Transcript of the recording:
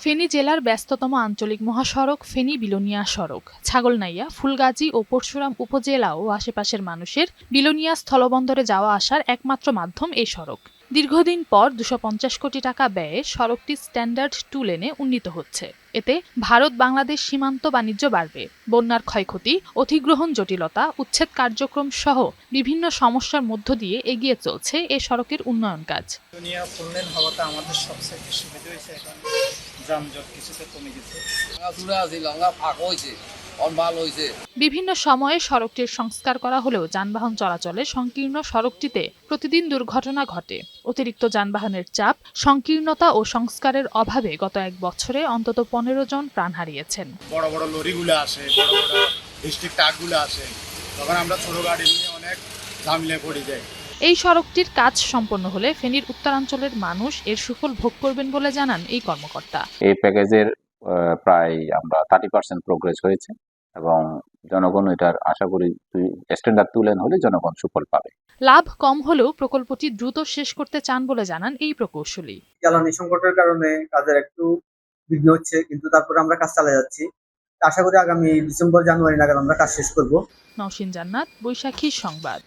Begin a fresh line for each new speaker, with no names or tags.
ফেনী জেলার ব্যস্ততম আঞ্চলিক মহাসড়ক ফেনী বিলোনিয়া সড়ক ছাগলনাইয়া, ফুলগাজী ও পরশুরাম উপজেলা ও আশেপাশের মানুষের বিলোনিয়া স্থলবন্দরে যাওয়া আসার একমাত্র মাধ্যম এই সড়ক। দীর্ঘদিন পর ২৫০ কোটি টাকা ব্যয়ে সড়কটি স্ট্যান্ডার্ড 2 লেনে উন্নীত হচ্ছে। এতে ভারত-বাংলাদেশ সীমান্ত বাণিজ্য বাড়বে। বন্যার ক্ষয়ক্ষতি, অধিগ্রহণ জটিলতা, উচ্ছেদ কার্যক্রম সহ বিভিন্ন সমস্যার মধ্য দিয়ে এগিয়ে চলছে এ সড়কের উন্নয়ন কাজ।
দুনিয়া ফুললেন হওয়াতে আমাদের সবচেয়ে সুবিধা হয়েছে, এখন যানজট কিছুটা কমে গেছে।
বিভিন্ন সময়ে সড়কটির সংস্কার করা হলেও যানবাহন চলাচলে সংকীর্ণ সড়কটিতে প্রতিদিন দুর্ঘটনা ঘটে। অতিরিক্ত যানবাহনের চাপ, সংকীর্ণতা ও সংস্কারের অভাবে গত এক বছরে অন্তত ১৫ জন প্রাণ হারিয়েছেন।
বড় বড় লরিগুলো আসে, বড় বড় ডিস্ট্রিক্ট ট্রাকগুলো আসে, তখন আমরা ছোট গাড়ি নিয়ে অনেক ঝামেলায় পড়ে যাই।
এই সড়কটির কাজ সম্পন্ন হলে ফেনীর উত্তরাঞ্চলের মানুষ এর সুফল ভোগ করবেন বলে জানান এই কর্মকর্তা।
এই প্যাকেজের প্রায় আমরা 30% প্রোগ্রেস হয়েছে এবং জনগণ এটার আশা করি স্ট্যান্ডার্ড 2 লেন হলে জনগণ সুফল পাবে।
লাভ কম হলেও প্রকল্পটি দ্রুত শেষ করতে চান বলে জানান এই প্রকৌশলী।
জ্বালানি সংকটের কারণে কাজের একটু বৃদ্ধি হচ্ছে, কিন্তু তারপরে আমরা কাজ চালিয়ে যাচ্ছি। আশা করি আগামী ডিসেম্বর জানুয়ারি নাগাদ আমরা কাজ শেষ করব।
নওশীন জান্নাত, বৈশাখী সংবাদ।